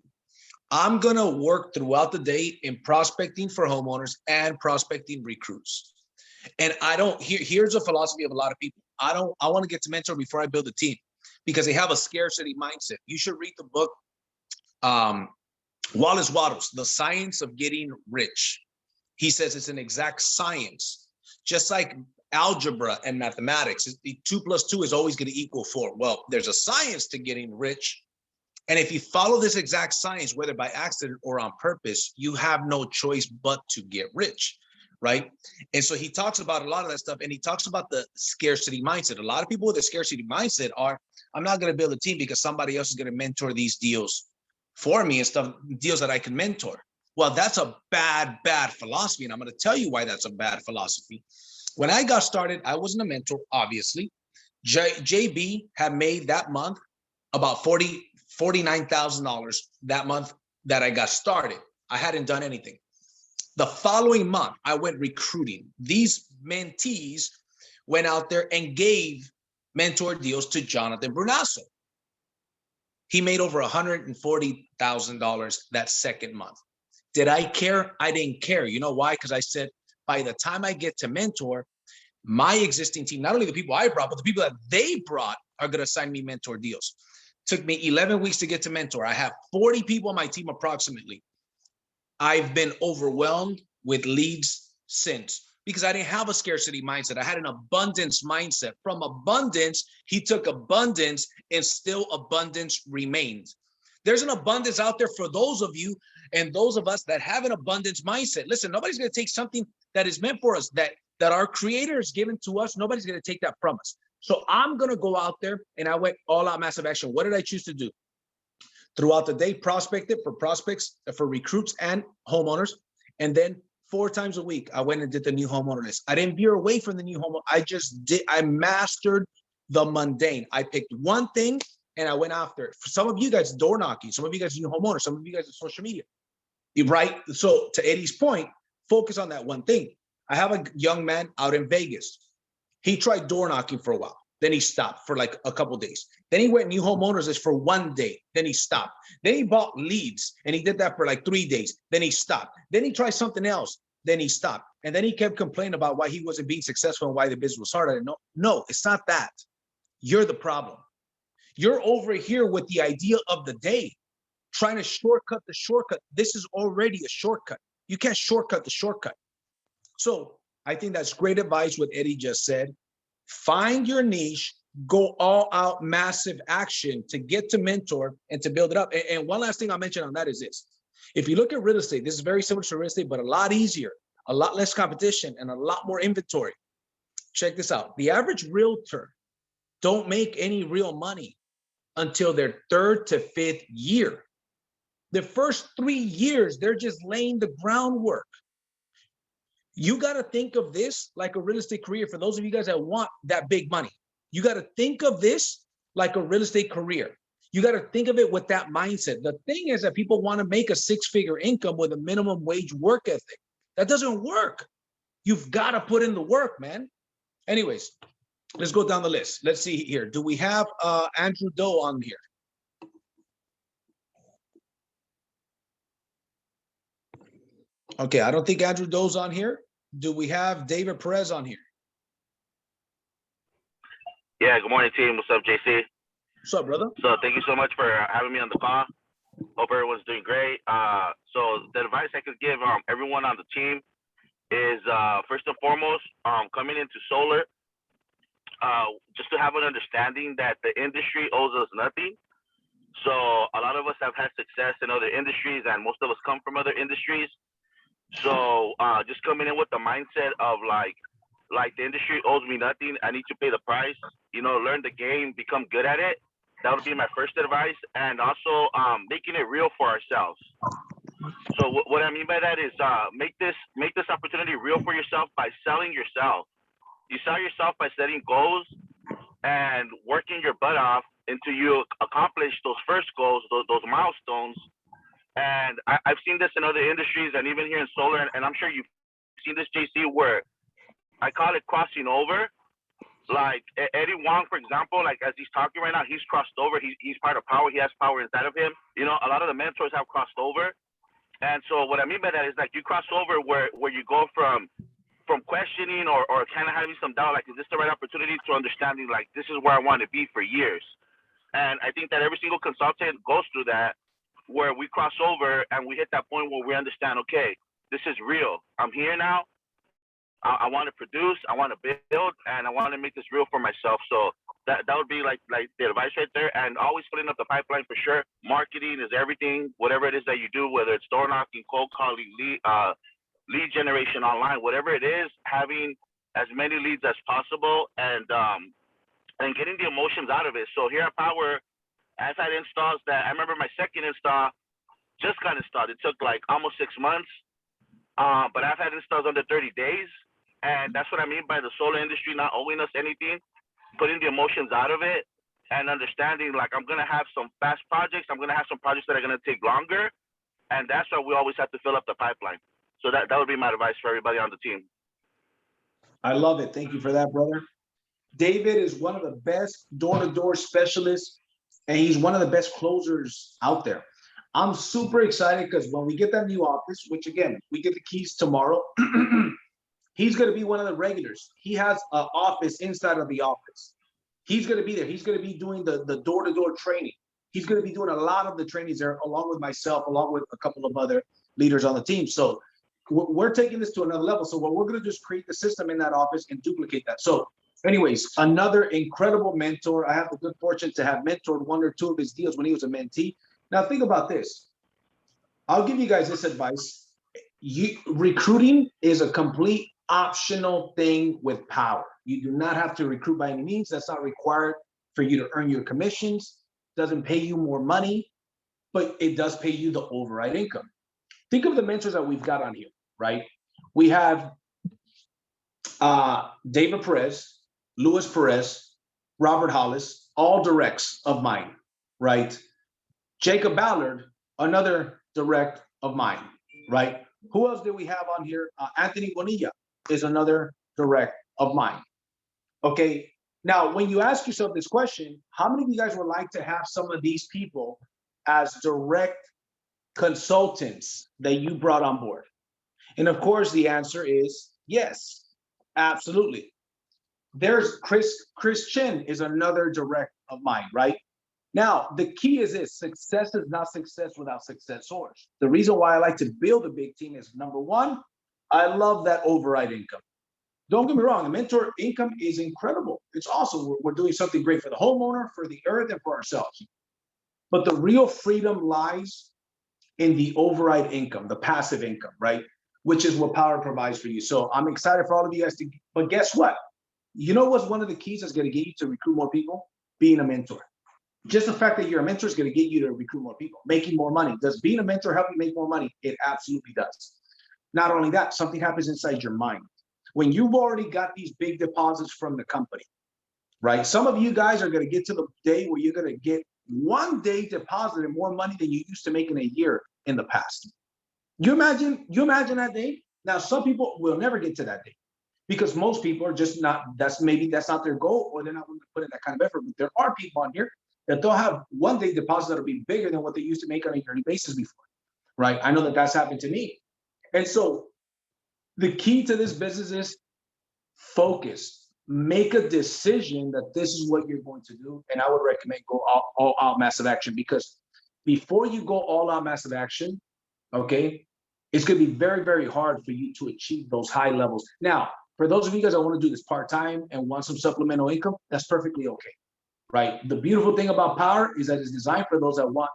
I'm going to work throughout the day in prospecting for homeowners and prospecting recruits. And here's a philosophy of a lot of people. I want to get to mentor before I build a team because they have a scarcity mindset. You should read the book, Wallace Wattles, The Science of Getting Rich. He says it's an exact science. Just like algebra and mathematics. 2 plus 2 is always going to equal 4. Well, there's a science to getting rich. And if you follow this exact science, whether by accident or on purpose, you have no choice but to get rich, right? And so he talks about a lot of that stuff, and he talks about the scarcity mindset. A lot of people with a scarcity mindset are, I'm not going to build a team because somebody else is going to mentor these deals for me and stuff, deals that I can mentor. Well, that's a bad philosophy. And I'm going to tell you why that's a bad philosophy. When I got started, I wasn't a mentor, obviously. JB had made that month about $49,000 that month that I got started. I hadn't done anything. The following month, I went recruiting. These mentees went out there and gave mentor deals to Jonathan Brunasso. He made over $140,000 that second month. Did I care? I didn't care. You know why? Because I said, by the time I get to mentor, my existing team, not only the people I brought, but the people that they brought are going to assign me mentor deals. Took me 11 weeks to get to mentor. I have 40 people on my team approximately. I've been overwhelmed with leads since, because I didn't have a scarcity mindset. I had an abundance mindset. From abundance, he took abundance, and still abundance remains. There's an abundance out there for those of you and those of us that have an abundance mindset. Listen, nobody's going to take something that is meant for us, that our creator has given to us. Nobody's going to take that from us. So I'm going to go out there, and I went all out massive action. What did I choose to do? Throughout the day, prospected for prospects, for recruits and homeowners. And then 4 times a week, I went and did the new homeowner list. I didn't veer away from the new homeowner. I mastered the mundane. I picked one thing and I went after it. For some of you guys, door knocking. Some of you guys, new homeowners. Some of you guys, are social media. Right? So to Eddie's point, focus on that one thing. I have a young man out in Vegas. He tried door knocking for a while. Then he stopped for like a couple of days. Then he went new homeowners list for 1 day. Then he stopped. Then he bought leads, and he did that for like 3 days. Then he stopped. Then he tried something else. Then he stopped. And then he kept complaining about why he wasn't being successful and why the business was hard. I didn't know. No, it's not that. You're the problem. You're over here with the idea of the day, trying to shortcut the shortcut. This is already a shortcut. You can't shortcut the shortcut. So I think that's great advice what Eddie just said. Find your niche, go all out massive action to get to mentor and to build it up. And one last thing I'll mention on that is this. If you look at real estate, this is very similar to real estate, but a lot easier, a lot less competition, and a lot more inventory. Check this out. The average realtor don't make any real money until their 3rd to 5th year. The first 3 years, they're just laying the groundwork. You got to think of this like a real estate career. For those of you guys that want that big money, you got to think of this like a real estate career. You got to think of it with that mindset. The thing is that people want to make a 6-figure income with a minimum wage work ethic. That doesn't work. You've got to put in the work, man. Anyways, let's go down the list. Let's see here. Do we have Andrew Doe on here? Okay, I don't think Andrew Doe's on here. Do we have David Perez on here? Yeah, good morning, team. What's up, JC? What's up, brother? So thank you so much for having me on the call. Hope everyone's doing great. So the advice I could give everyone on the team is first and foremost, coming into solar, just to have an understanding that the industry owes us nothing. So a lot of us have had success in other industries, and most of us come from other industries. So just coming in with the mindset of like the industry owes me nothing. I need to pay the price, learn the game, become good at it. That would be my first advice. And also making it real for ourselves. So what I mean by that is make this opportunity real for yourself by selling yourself. You sell yourself by setting goals and working your butt off until you accomplish those first goals, those milestones. And I've seen this in other industries and even here in solar, and I'm sure you've seen this, JC, where I call it crossing over. Like Eddy Wong, for example, like as he's talking right now, he's crossed over. He's part of Powur. He has power inside of him. A lot of the mentors have crossed over. And so what I mean by that is like you cross over where you go from questioning or kind of having some doubt, like, is this the right opportunity, to understanding like this is where I want to be for years. And I think that every single consultant goes through that, where we cross over and we hit that point where we understand, okay, this is real. I'm here now. I want to produce, I want to build, and I want to make this real for myself. So that would be like the advice right there. And always filling up the pipeline for sure. Marketing is everything. Whatever it is that you do, whether it's door knocking, cold calling, lead generation online, whatever it is, having as many leads as possible and getting the emotions out of it. So here at Powur, I've had installs that I remember my second install just got installed. It took like almost 6 months. But I've had installs under 30 days. And that's what I mean by the solar industry not owing us anything, putting the emotions out of it and understanding like I'm going to have some fast projects. I'm going to have some projects that are going to take longer. And that's why we always have to fill up the pipeline. So that would be my advice for everybody on the team. I love it. Thank you for that, brother. David is one of the best door-to-door specialists, and he's one of the best closers out there. I'm super excited because when we get that new office, which again, we get the keys tomorrow, he's going to be one of the regulars. He has an office inside of the office. He's going to be there. He's going to be doing the door-to-door training. He's going to be doing a lot of the trainings there, along with myself, along with a couple of other leaders on the team. So we're taking this to another level. So what we're going to do is create the system in that office and duplicate that. So anyways, another incredible mentor. I have the good fortune to have mentored one or two of his deals when he was a mentee. Now think about this. I'll give you guys this advice. Recruiting is a complete optional thing with Powur. You do not have to recruit by any means. That's not required for you to earn your commissions. Doesn't pay you more money, but it does pay you the override income. Think of the mentors that we've got on here, right? We have David Perez, Luis Perez, Robert Hollis, all directs of mine, right? Jacob Ballard, another direct of mine, right? Who else do we have on here? Anthony Bonilla is another direct of mine. Okay, now when you ask yourself this question, how many of you guys would like to have some of these people as direct consultants that you brought on board? And of course, the answer is yes, absolutely. There's Chris Chin is another direct of mine, right? Now, the key is this: success is not success without successors. The reason why I like to build a big team is, number one, I love that override income. Don't get me wrong, the mentor income is incredible. It's awesome. We're doing something great for the homeowner, for the earth, and for ourselves. But the real freedom lies in the override income, the passive income, right? Which is what Powur provides for you. So I'm excited for all of you guys to, but guess what? You know what's one of the keys that's going to get you to recruit more people? Being a mentor. Just the fact that you're a mentor is going to get you to recruit more people, making more money. Does being a mentor help you make more money? It absolutely does. Not only that, something happens inside your mind. When you've already got these big deposits from the company, right? Some of you guys are going to get to the day where you're going to get one day deposited more money than you used to make in a year in the past. You imagine that day? Now, some people will never get to that day because most people are just not, that's not their goal, or they're not willing to put in that kind of effort. But there are people on here that they'll have one day deposit that'll be bigger than what they used to make on a yearly basis before, right? I know that that's happened to me. And so the key to this business is focus. Make a decision that this is what you're going to do. And I would recommend go all out massive action, because before you go all out massive action, okay, it's going to be very, very hard for you to achieve those high levels. Now, for those of you guys that want to do this part-time and want some supplemental income, that's perfectly okay, right? The beautiful thing about Powur is that it's designed for those that want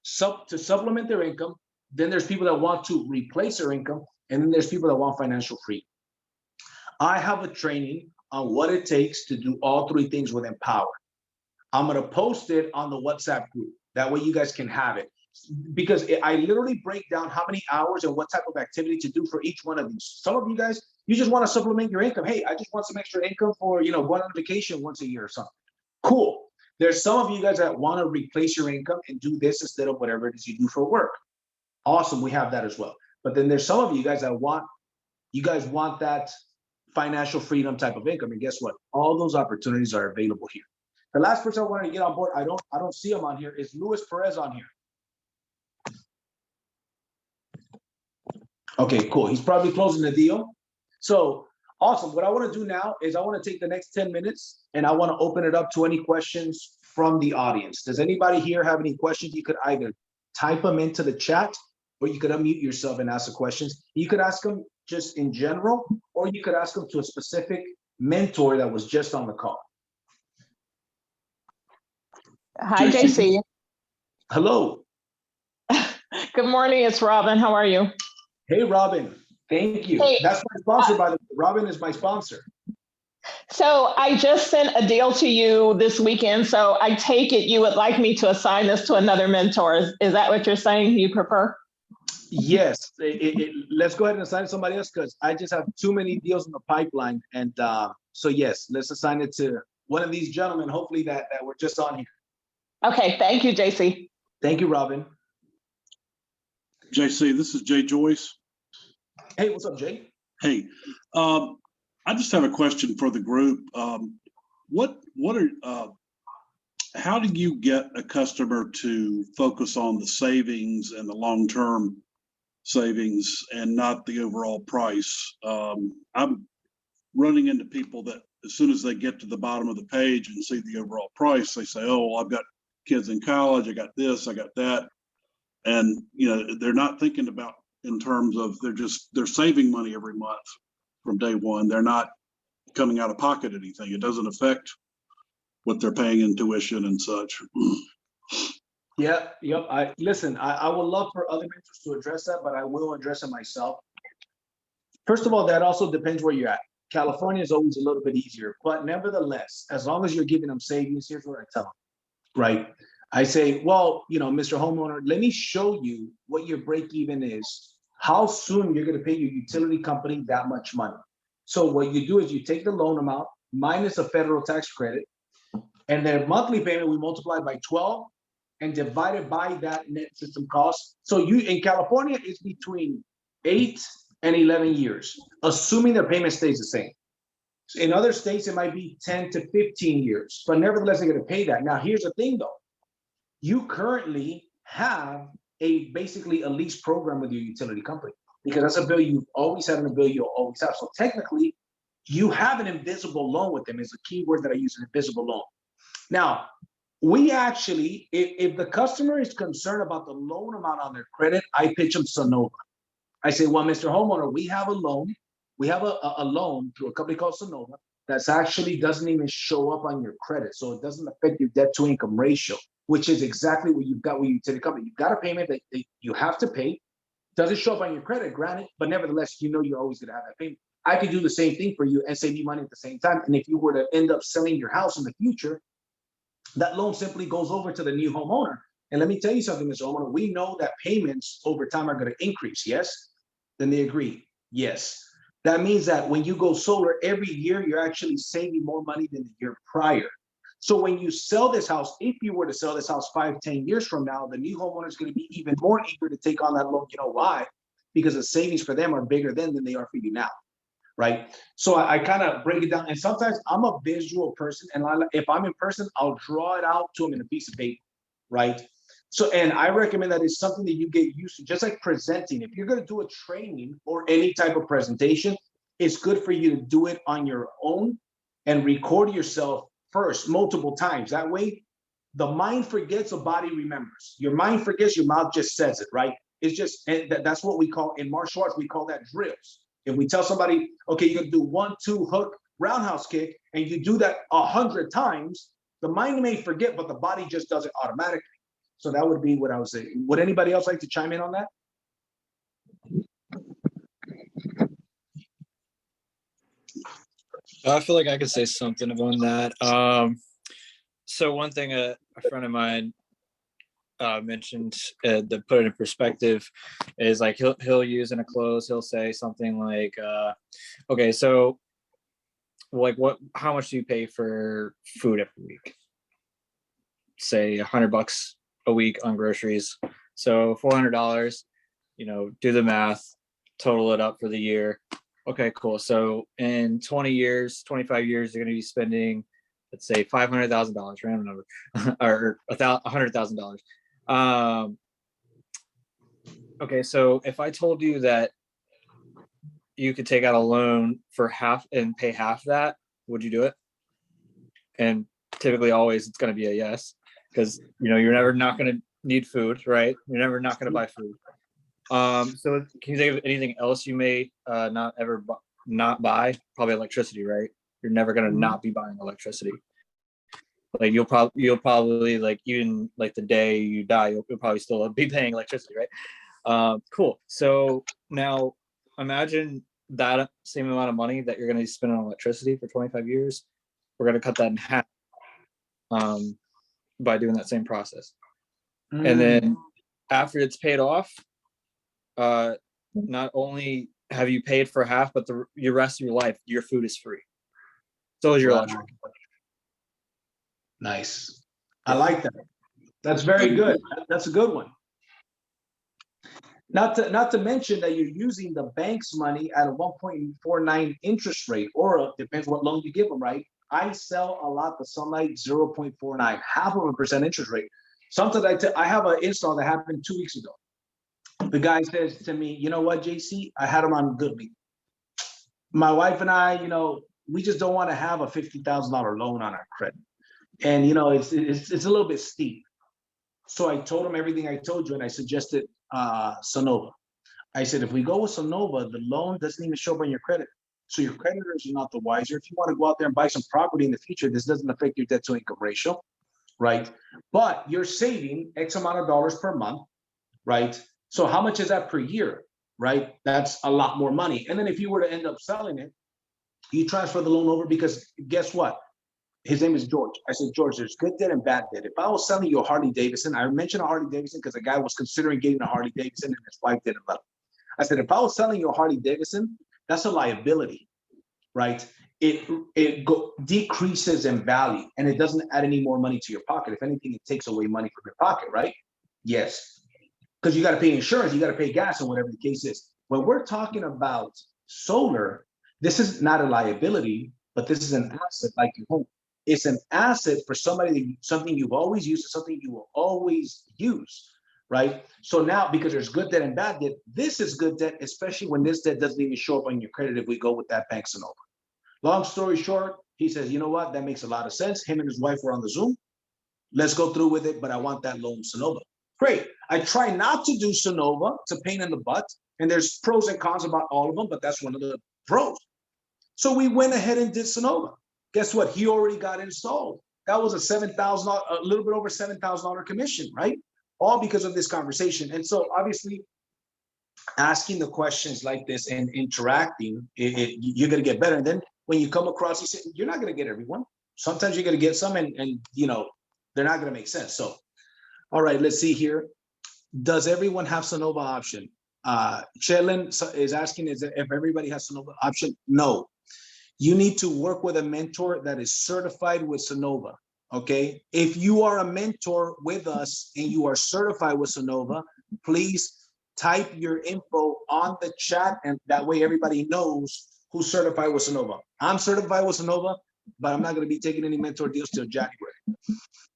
to supplement their income. Then there's people that want to replace their income. And then there's people that want financial freedom. I have a training on what it takes to do all three things within Powur. I'm going to post it on the WhatsApp group. That way you guys can have it. Because I literally break down how many hours and what type of activity to do for each one of these. Some of you guys, you just want to supplement your income. Hey, I just want some extra income for, going on vacation once a year or something. Cool. There's some of you guys that want to replace your income and do this instead of whatever it is you do for work. Awesome. We have that as well. But then there's some of you guys that want that financial freedom type of income. And guess what? All those opportunities are available here. The last person I wanted to get on board, I don't see him on here, is Luis Perez on here. Okay, cool. He's probably closing the deal. So awesome. What I want to do now is I want to take the next 10 minutes and I want to open it up to any questions from the audience. Does anybody here have any questions? You could either type them into the chat, or you could unmute yourself and ask the questions. You could ask them just in general, or you could ask them to a specific mentor that was just on the call. Hi, JC. Hello. Good morning. It's Robin. How are you? Hey, Robin. Thank you. Hey, That's my sponsor, by the way. Robin is my sponsor. So I just sent a deal to you this weekend. So I take it you would like me to assign this to another mentor. Is that what you're saying you prefer? Yes. Let's go ahead and assign it to somebody else because I just have too many deals in the pipeline. And so, yes, let's assign it to one of these gentlemen, hopefully that were just on here. Okay. Thank you, JC. Thank you, Robin. JC, this is Jay Joyce. Hey, what's up, Jay? Hey, I just have a question for the group. How do you get a customer to focus on the savings and the long-term savings and not the overall price? I'm running into people that as soon as they get to the bottom of the page and see the overall price, they say, oh, well, I've got kids in college, I got this, I got that. And, they're not thinking about in terms of they're saving money every month from day one. They're not coming out of pocket anything. It doesn't affect what they're paying in tuition and such. Yeah, yep. I would love for other mentors to address that, but I will address it myself. First of all, that also depends where you're at. California is always a little bit easier, but nevertheless, as long as you're giving them savings, here's what I tell them, right? I say, well, Mr. Homeowner, let me show you what your break even is, how soon you're going to pay your utility company that much money. So what you do is you take the loan amount minus a federal tax credit, and their monthly payment we multiply by 12 and divide it by that net system cost. So in California, it's between 8 and 11 years, assuming their payment stays the same. In other states, it might be 10 to 15 years, but nevertheless, they're going to pay that. Now, here's the thing, though. You currently have basically a lease program with your utility company because that's a bill you've always had and a bill you'll always have. So technically, you have an invisible loan with them is a key word that I use, an invisible loan. Now, we actually, if the customer is concerned about the loan amount on their credit, I pitch them Sonova. I say, well, Mr. Homeowner, we have a loan. We have a loan through a company called Sonova that's actually doesn't even show up on your credit. So it doesn't affect your debt to income ratio, which is exactly what you've got with your utility company. You've got a payment that you have to pay. Doesn't show up on your credit, granted, but nevertheless, you're always going to have that payment. I could do the same thing for you and save you money at the same time. And if you were to end up selling your house in the future, that loan simply goes over to the new homeowner. And let me tell you something, Mr. Homeowner, we know that payments over time are going to increase, yes? Then they agree, yes. That means that when you go solar every year, you're actually saving more money than the year prior. So when you sell this house, if you were to sell this house 5-10 years from now, the new homeowner is going to be even more eager to take on that loan. You know why? Because the savings for them are bigger than they are for you now, right? So I kind of break it down. And sometimes I'm a visual person. And if I'm in person, I'll draw it out to them in a piece of paper, right? So, and I recommend that it's something that you get used to, just like presenting. If you're going to do a training or any type of presentation, it's good for you to do it on your own and record yourself first multiple times. That way, the mind forgets, the body remembers. Your mind forgets, your mouth just says it, right? It's just, and that's what we call, in martial arts, we call that drills. If we tell somebody, okay, you're going to do 1-2 hook roundhouse kick, and you do that 100 times, the mind may forget, but the body just does it automatically. So that would be what I would say. Would anybody else like to chime in on that? I feel like I could say something on that. So one thing a friend of mine mentioned to put it in perspective is like he'll use in a close, he'll say something like, okay, so like how much do you pay for food every week? Say $100 a week on groceries. So $400, do the math, total it up for the year. Okay, cool. So in 20 years, 25 years, you're going to be spending, let's say $500,000, random number, or $100,000. Okay, so if I told you that you could take out a loan for half and pay half that, would you do it? And typically always it's going to be a yes, because you're never not going to need food, right? You're never not going to buy food. So can you think of anything else you may not buy? Probably electricity, right? You're never gonna not be buying electricity. Like you'll probably like even like the day you die, you'll probably still be paying electricity, right? Cool. So now imagine that same amount of money that you're gonna spend on electricity for 25 years. We're gonna cut that in half by doing that same process. And then after it's paid off, not only have you paid for half, but the rest of your life, your food is free. So is your electric. Nice. I like that. That's very good. That's a good one. Not to mention that you're using the bank's money at a 1.49 interest rate, or depends what loan you give them, right? I sell a lot the Sunlight 0.49, 0.5% interest rate. Sometimes I have an install that happened 2 weeks ago. The guy says to me, you know what, JC, I had him on good week. My wife and I, we just don't want to have a $50,000 loan on our credit. And, it's a little bit steep. So I told him everything I told you, and I suggested Sonova. I said, if we go with Sonova, the loan doesn't even show up on your credit. So your creditors are not the wiser. If you want to go out there and buy some property in the future, this doesn't affect your debt to income ratio, right? But you're saving X amount of dollars per month, right? So how much is that per year, right? That's a lot more money. And then if you were to end up selling it, you transfer the loan over, because guess what? His name is George. I said, George, there's good debt and bad debt. If I was selling you a Harley Davidson, I mentioned a Harley Davidson because a guy was considering getting a Harley Davidson and his wife didn't love it. I said, if I was selling you a Harley Davidson, that's a liability, right? It decreases in value, and it doesn't add any more money to your pocket. If anything, it takes away money from your pocket, right? Yes, because you got to pay insurance, you got to pay gas, and whatever the case is. When we're talking about solar, this is not a liability, but this is an asset like your home. It's an asset for somebody, something you've always used, something you will always use, right? So now, because there's good debt and bad debt, this is good debt, especially when this debt doesn't even show up on your credit if we go with that bank Sonova. Long story short, he says, you know what? That makes a lot of sense. Him and his wife were on the Zoom. Let's go through with it, but I want that loan Sonova. Great. I try not to do Sonova. It's a pain in the butt. And there's pros and cons about all of them, but that's one of the pros. So we went ahead and did Sonova. Guess what? He already got installed. That was a $7,000, a little bit over $7,000 commission, right? All because of this conversation. And so obviously asking the questions like this and interacting, you're going to get better. And then when you come across, you're not going to get everyone. Sometimes you're going to get some and they're not going to make sense. So, all right, let's see here. Does everyone have Sonova option? Chelin is asking, if everybody has Sonova option? No. You need to work with a mentor that is certified with Sonova, okay? If you are a mentor with us and you are certified with Sonova, please type your info on the chat, and that way everybody knows who's certified with Sonova. I'm certified with Sonova, but I'm not gonna be taking any mentor deals till January.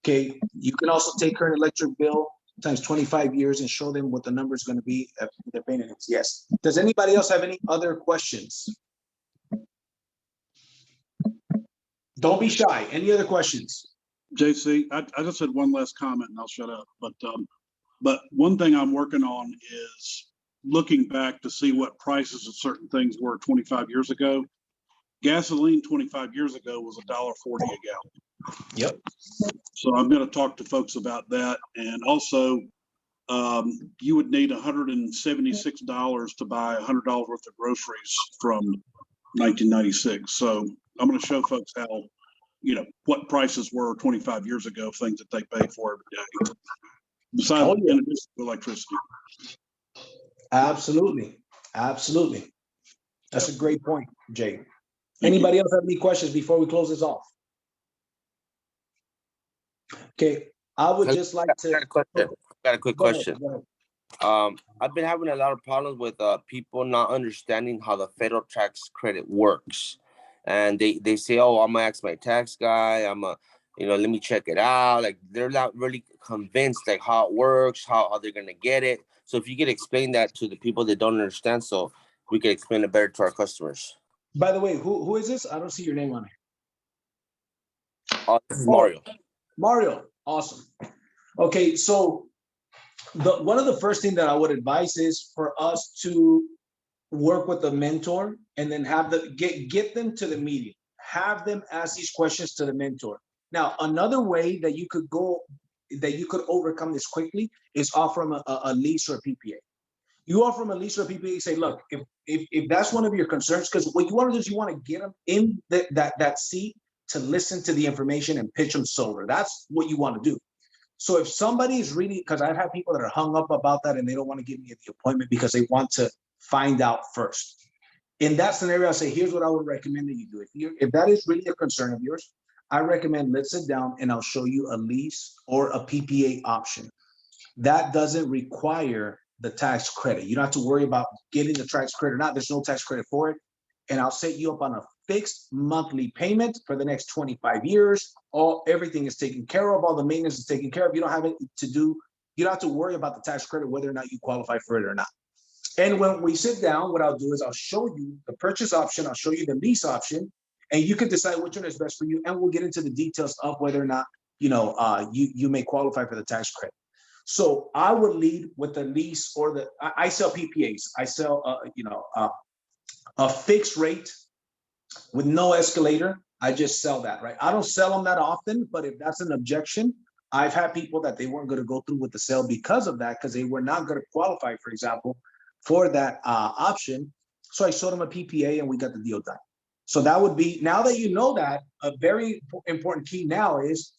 Okay, you can also take current electric bill times 25 years and show them what the number is gonna be if they're paying it. Yes. Does anybody else have any other questions? Don't be shy. Any other questions? JC, I just had one last comment and I'll shut up. But one thing I'm working on is looking back to see what prices of certain things were 25 years ago. Gasoline 25 years ago was $1.40 a gallon. Yep. So I'm going to talk to folks about that. And also, you would need $176 to buy $100 worth of groceries from 1996. So I'm going to show folks how, what prices were 25 years ago, things that they pay for every day. Besides, in addition to electricity. Absolutely. Absolutely. That's a great point, Jay. Anybody else have any questions before we close this off? Okay, I would just like to. Got a quick question. I've been having a lot of problems with people not understanding how the federal tax credit works. And they say, oh, I'm gonna ask my tax guy, let me check it out. Like they're not really convinced like how it works, how they're gonna get it. So if you could explain that to the people that don't understand, so we can explain it better to our customers. By the way, who is this? I don't see your name on here. This is Mario. Mario, awesome. Okay, so one of the first thing that I would advise is for us to work with a mentor and then have get them to the meeting. Have them ask these questions to the mentor. Now, another way that you could overcome this quickly is offer them a lease or a PPA. You offer them a lease or a PPA, say, look, if that's one of your concerns, because what you want to do is you want to get them in that seat to listen to the information and pitch them solar. That's what you want to do. So if somebody is really, because I've had people that are hung up about that and they don't want to give me the appointment because they want to find out first. In that scenario, I say, here's what I would recommend that you do. If that is really a concern of yours, I recommend let's sit down and I'll show you a lease or a PPA option. That doesn't require the tax credit. You don't have to worry about getting the tax credit or not. There's no tax credit for it. And I'll set you up on a fixed monthly payment for the next 25 years. Everything is taken care of. All the maintenance is taken care of. You don't have it to do. You don't have to worry about the tax credit, whether or not you qualify for it or not. And when we sit down, what I'll do is I'll show you the purchase option. I'll show you the lease option, and you can decide which one is best for you. And we'll get into the details of whether or not, you may qualify for the tax credit. So I would lead with the lease or I sell PPAs. I sell, a fixed rate with no escalator. I just sell that, right? I don't sell them that often, but if that's an objection, I've had people that they weren't going to go through with the sale because of that, because they were not going to qualify, for example, for that option. So I sold them a PPA and we got the deal done. So that would be, now that you know that, a very important key now is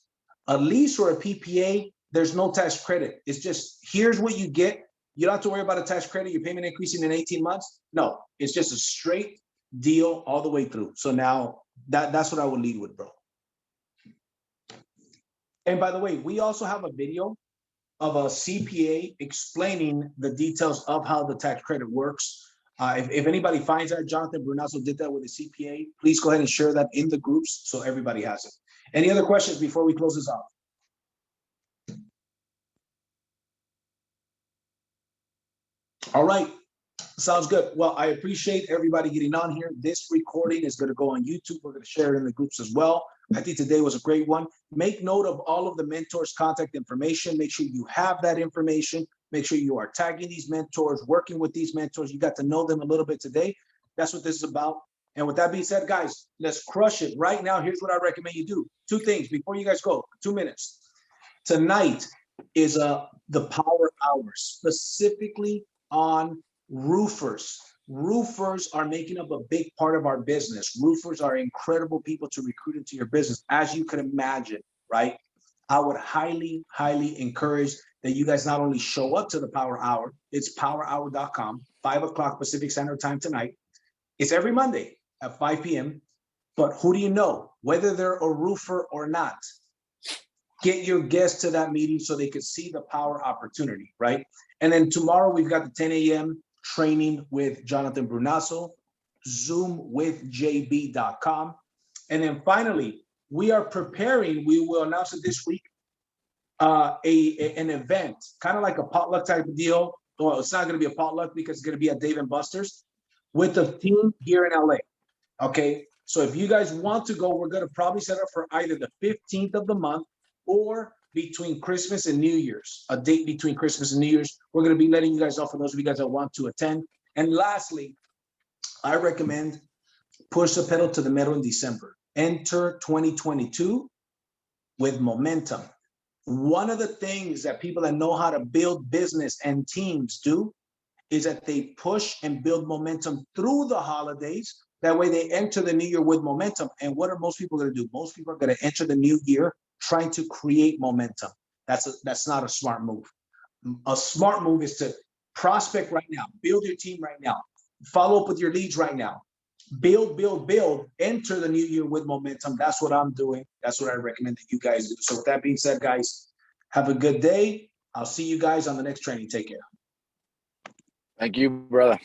a lease or a PPA, there's no tax credit. It's just, here's what you get. You don't have to worry about a tax credit, your payment increasing in 18 months. No, it's just a straight deal all the way through. So now that's what I would lead with, bro. And by the way, we also have a video of a CPA explaining the details of how the tax credit works. If anybody finds that, Jonathan Brunazo did that with a CPA, please go ahead and share that in the groups so everybody has it. Any other questions before we close this off? All right, sounds good. Well, I appreciate everybody getting on here. This recording is going to go on YouTube. We're going to share it in the groups as well. I think today was a great one. Make note of all of the mentors' contact information. Make sure you have that information. Make sure you are tagging these mentors, working with these mentors. You got to know them a little bit today. That's what this is about. And with that being said, guys, let's crush it right now. Here's what I recommend you do. 2 things before you guys go, 2 minutes. Tonight is the Powur Hour, specifically on roofers. Roofers are making up a big part of our business. Roofers are incredible people to recruit into your business, as you could imagine, right? I would highly, highly encourage that you guys not only show up to the Powur Hour, it's powurhour.com, 5 o'clock Pacific Standard Time tonight. It's every Monday at 5 p.m. But who do you know? Whether they're a roofer or not, get your guests to that meeting so they can see the power opportunity, right? And then tomorrow we've got the 10 a.m. training with Jonathan Brunazo, zoomwithjb.com. And then finally, we are preparing, we will announce it this week, an event, kind of like a potluck type of deal. Well, it's not going to be a potluck because it's going to be at Dave & Buster's with the team here in LA. Okay, so if you guys want to go, we're going to probably set up for either the 15th of the month or between Christmas and New Year's, a date between Christmas and New Year's. We're going to be letting you guys know for those of you guys that want to attend. And lastly, I recommend push the pedal to the metal in December. Enter 2022 with momentum. One of the things that people that know how to build business and teams do is that they push and build momentum through the holidays. That way they enter the new year with momentum. And what are most people going to do? Most people are going to enter the new year trying to create momentum. That's not a smart move. A smart move is to prospect right now, build your team right now, follow up with your leads right now, build, enter the new year with momentum. That's what I'm doing. That's what I recommend that you guys do. So with that being said, guys, have a good day. I'll see you guys on the next training. Take care. Thank you, brother.